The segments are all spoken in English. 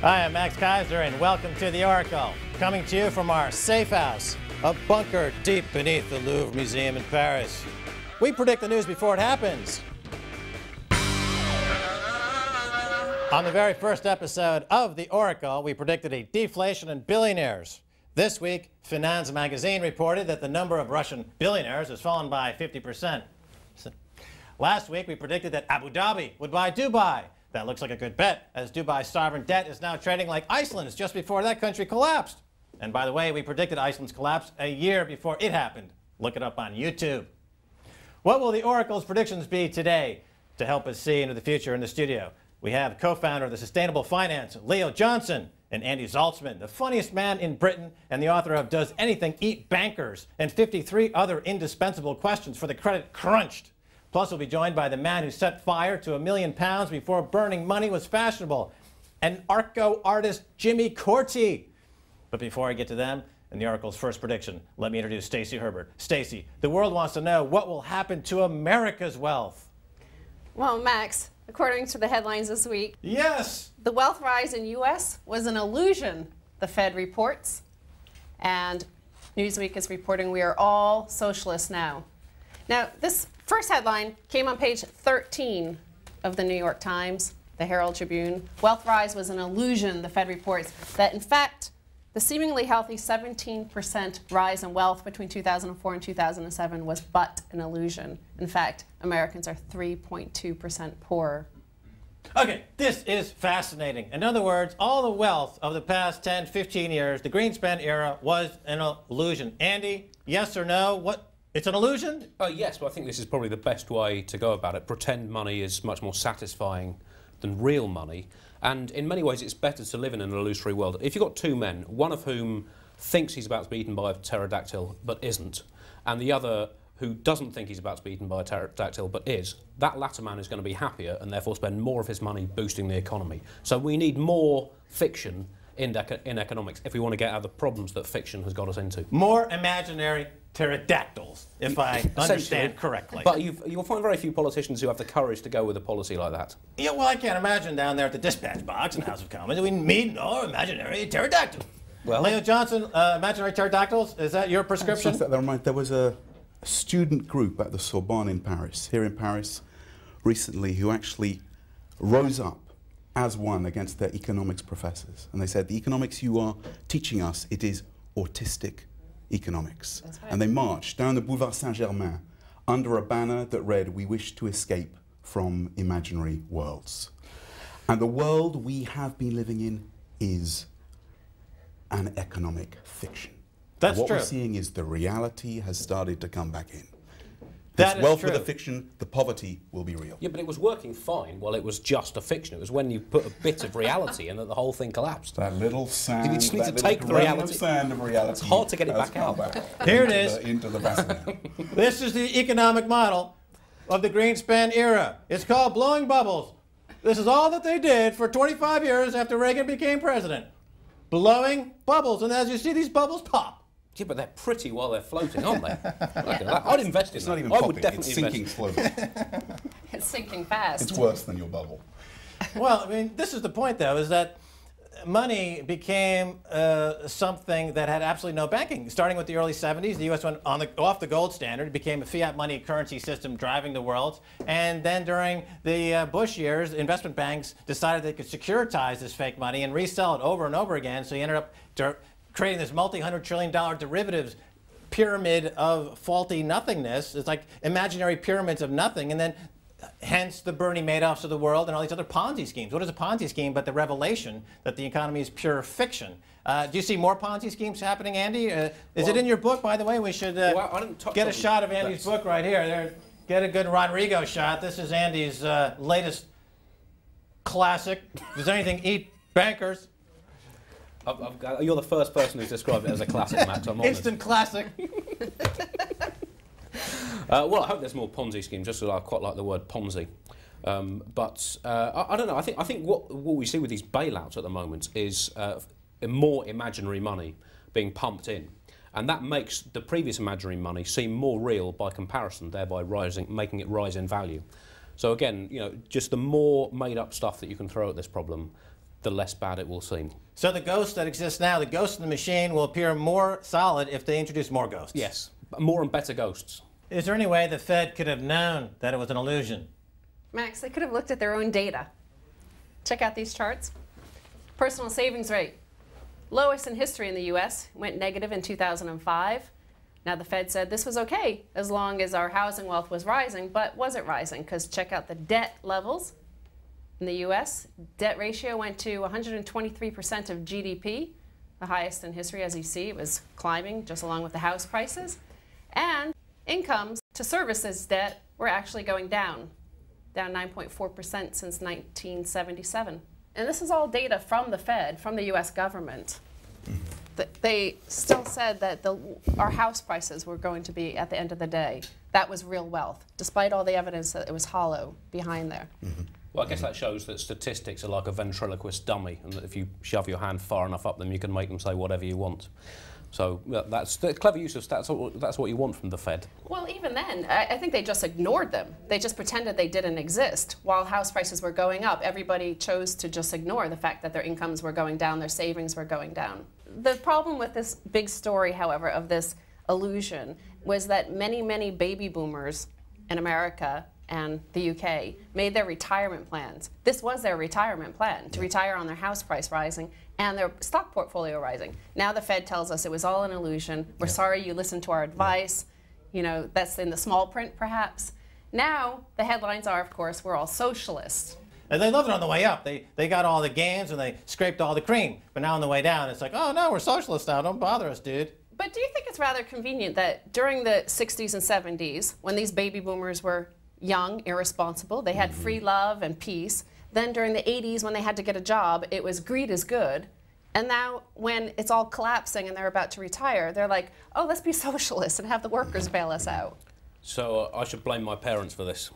Hi, I'm Max Keiser, and welcome to the Oracle. Coming to you from our safe house, a bunker deep beneath the Louvre Museum in Paris. We predict the news before it happens. On the very first episode of the Oracle, we predicted a deflation in billionaires. This week, Finance magazine reported that the number of Russian billionaires has fallen by 50%. Last week, we predicted that Abu Dhabi would buy Dubai. That looks like a good bet, as Dubai's sovereign debt is now trading like Iceland's just before that country collapsed. And by the way, we predicted Iceland's collapse a year before it happened. Look it up on YouTube. What will the Oracle's predictions be today? To help us see into the future in the studio, we have co-founder of the Sustainable Finance, Leo Johnson, and Andy Zaltzman, the funniest man in Britain and the author of Does Anything Eat Bankers? And 53 other indispensable questions for the credit crunched. Plus, we'll be joined by the man who set fire to £1 million before burning money was fashionable, an Arco artist, Jimmy Corti. But before I get to them and the Oracle's first prediction, let me introduce Stacey Herbert. Stacey, the world wants to know what will happen to America's wealth. Well, Max, according to the headlines this week, yes, the wealth rise in U.S. was an illusion, the Fed reports. And Newsweek is reporting we are all socialists now. Now, this first headline came on page 13 of the New York Times, the Herald Tribune. Wealth rise was an illusion, the Fed reports that, in fact, the seemingly healthy 17% rise in wealth between 2004 and 2007 was but an illusion. In fact, Americans are 3.2% poorer. Okay, this is fascinating. In other words, all the wealth of the past 10, 15 years, the Greenspan era, was an illusion. Andy, yes or no? What? It's an illusion? Yes, but I think this is probably the best way to go about it. Pretend money is much more satisfying than real money. And in many ways, it's better to live in an illusory world. If you've got two men, one of whom thinks he's about to be eaten by a pterodactyl but isn't, and the other who doesn't think he's about to be eaten by a pterodactyl but is, that latter man is going to be happier and therefore spend more of his money boosting the economy. So we need more fiction in economics if we want to get out of the problems that fiction has got us into. More imaginary pterodactyls, if I understand correctly. But you'll find very few politicians who have the courage to go with a policy like that. Yeah, well, I can't imagine down there at the dispatch box in the House of Commons we meet no imaginary pterodactyl. Well, Leo Johnson, imaginary pterodactyls, is that your prescription? There was a student group at the Sorbonne in Paris, here in Paris, recently, who actually rose up as one against their economics professors. And they said, the economics you are teaching us, it is autistic economics. That's right. And they marched down the Boulevard Saint-Germain under a banner that read, we wish to escape from imaginary worlds. And the world we have been living in is an economic fiction. That's what true. We're seeing is the reality has started to come back in. That this wealth true. with a fiction, the poverty will be real. Yeah, but it was working fine while it was just a fiction. It was when you put a bit of reality in that the whole thing collapsed. That little sand, you just need to that take the reality. Sand of reality. It's hard to get it back out. Here it is. Into the bassinet. This is the economic model of the Greenspan era. It's called blowing bubbles. This is all that they did for 25 years after Reagan became president. Blowing bubbles. And as you see, these bubbles pop. Yeah, but they're pretty while they're floating, aren't they? I'd invest in It's that. not even I popping, would definitely it's sinking invest. slowly. It's sinking fast. It's worse than your bubble. Well, I mean, this is the point, though, is that money became something that had absolutely no banking. Starting with the early 70s, the U.S. went off the gold standard. It became a fiat money currency system driving the world. And then during the Bush years, investment banks decided they could securitize this fake money and resell it over and over again. So you ended up creating this multi-$100 trillion derivatives pyramid of faulty nothingness. It's like imaginary pyramids of nothing. And then hence the Bernie Madoffs of the world and all these other Ponzi schemes. What is a Ponzi scheme but the revelation that the economy is pure fiction? Do you see more Ponzi schemes happening, Andy? Is it in your book, by the way? We should get a shot of Andy's book right here. There, get a good Rodrigo shot. This is Andy's latest classic. Does anything eat bankers? You're the first person who's described it as a classic, Max. I'm honest. Instant classic. Well, I hope there's more Ponzi schemes, just because I quite like the word Ponzi. But I don't know. I think what we see with these bailouts at the moment is more imaginary money being pumped in, and that makes the previous imaginary money seem more real by comparison, thereby making it rise in value. So again, just the more made-up stuff that you can throw at this problem, the less bad it will seem. So the ghost that exists now, the ghost in the machine, will appear more solid if they introduce more ghosts? Yes, more and better ghosts. Is there any way the Fed could have known that it was an illusion? Max, they could have looked at their own data. Check out these charts. Personal savings rate, lowest in history in the US, went negative in 2005. Now the Fed said this was okay as long as our housing wealth was rising, but was it rising? Because check out the debt levels in the US. Debt ratio went to 123% of GDP, the highest in history. As you see, it was climbing just along with the house prices. And incomes to service this debt were actually going down 9.4% since 1977. And this is all data from the Fed, from the US government. They still said that our house prices were going to be, at the end of the day, that was real wealth, despite all the evidence that it was hollow behind there. Well, I guess that shows that statistics are like a ventriloquist dummy, and that if you shove your hand far enough up them, you can make them say whatever you want. So that's the clever use of stats. That's what you want from the Fed. Well, even then, I think they just ignored them. They just pretended they didn't exist. While house prices were going up, everybody chose to just ignore the fact that their incomes were going down, their savings were going down. The problem with this big story, however, of this illusion was that many, many baby boomers in America and the UK made their retirement plans. This was their retirement plan, to retire on their house price rising and their stock portfolio rising. Now the Fed tells us it was all an illusion. We're sorry you listened to our advice. You know, that's in the small print, perhaps. Now the headlines are, of course, we're all socialists. And they loved it on the way up. They got all the gains and they scraped all the cream. But now on the way down, it's like, oh no, we're socialists now. Don't bother us, dude. But do you think it's rather convenient that during the 60s and 70s, when these baby boomers were young, irresponsible, they had free love and peace, then during the 80s when they had to get a job, it was greed is good. And now when it's all collapsing and they're about to retire, they're like, oh, let's be socialists and have the workers bail us out. So I should blame my parents for this.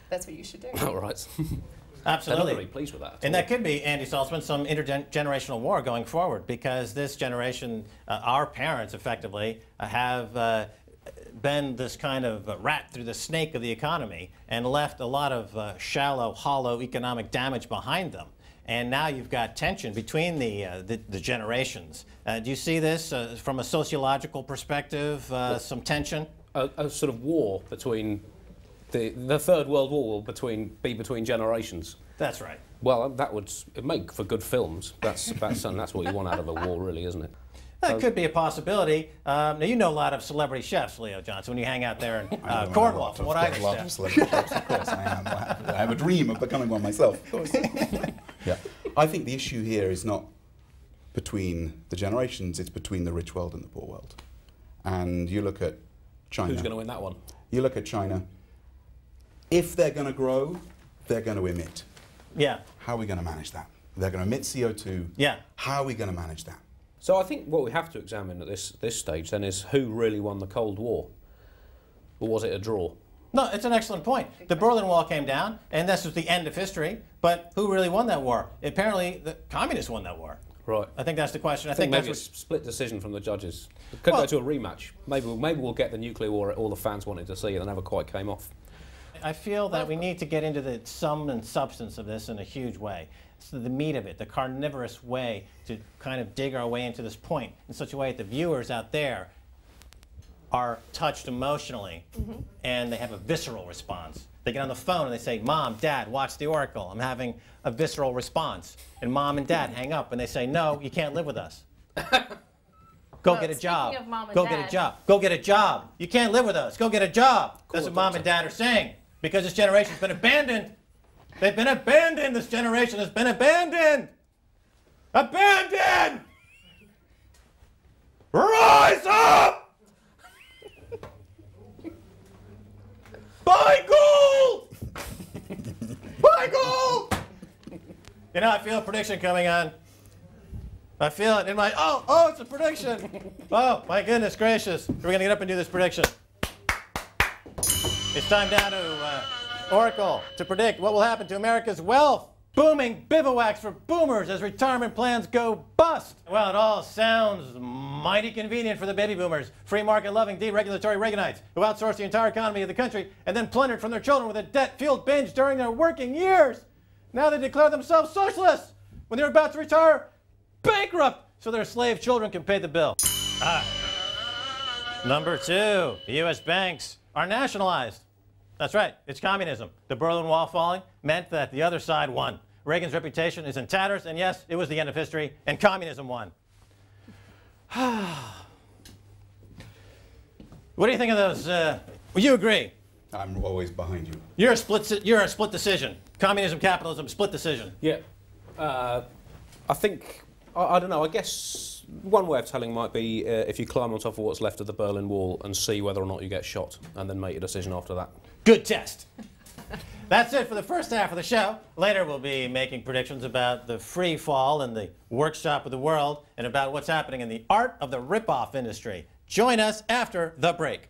That's what you should do. All right. Absolutely. They're not really pleased with that. And that could be, Andy Zaltzman, some intergenerational war going forward, because this generation, our parents effectively, have been this kind of rat through the snake of the economy and left a lot of shallow, hollow economic damage behind them. And now you've got tension between the generations. Do you see this from a sociological perspective, some tension? A sort of war between the Third World War will be between generations. That's right. Well, that would make for good films. That's what you want out of a war, really, isn't it? That could be a possibility. Now, you know a lot of celebrity chefs, Leo Johnson, when you hang out there in Cornwall, from what I understand. A lot of celebrity chefs, of course I am. I have a dream of becoming one myself. Of course. Yeah. I think the issue here is not between the generations, it's between the rich world and the poor world. And you look at China. Who's going to win that one? You look at China. If they're going to grow, they're going to emit. Yeah. How are we going to manage that? They're going to emit CO2. Yeah. How are we going to manage that? So I think what we have to examine at this stage then is who really won the Cold War? Or was it a draw? No, it's an excellent point. The Berlin Wall came down, and this was the end of history. But who really won that war? Apparently, the communists won that war. Right. I think that's the question. I think maybe that's a split decision from the judges. It could go to a rematch. Maybe we'll get the nuclear war all the fans wanted to see and never quite came off. I feel that we need to get into the sum and substance of this in a huge way. So the meat of it, the carnivorous way to kind of dig our way into this point in such a way that the viewers out there are touched emotionally and they have a visceral response. They get on the phone and they say, Mom, Dad, watch the Oracle. I'm having a visceral response. And Mom and Dad hang up and they say, no, you can't live with us. Go get a job. Go get a job. Go get a job. You can't live with us. Go get a job. That's what Mom and Dad are saying. Because this generation's been abandoned. They've been abandoned. This generation has been abandoned. Abandoned! Rise up! Buy gold! Buy gold! You know, I feel a prediction coming on. I feel it in my, oh, it's a prediction. Oh, my goodness gracious. We're going to get up and do this prediction. It's time now to Oracle to predict what will happen to America's wealth. Booming bivouacs for boomers as retirement plans go bust. Well, it all sounds mighty convenient for the baby boomers, free market-loving, deregulatory Reaganites who outsourced the entire economy of the country and then plundered from their children with a debt-fueled binge during their working years. Now they declare themselves socialists. when they're about to retire bankrupt so their slave children can pay the bill. Number 2, the U.S. banks are nationalized. That's right, it's communism. The Berlin Wall falling meant that the other side won. Reagan's reputation is in tatters, and yes, it was the end of history, and communism won. What do you think of those? Well, you agree? I'm always behind you. You're a split decision. Communism, capitalism, split decision. Yeah. I think, I don't know, I guess one way of telling might be if you climb on top of what's left of the Berlin Wall and see whether or not you get shot, and then make your decision after that. Good test. That's it for the first half of the show. Later we'll be making predictions about the free fall and the workshop of the world and about what's happening in the art of the rip-off industry. Join us after the break.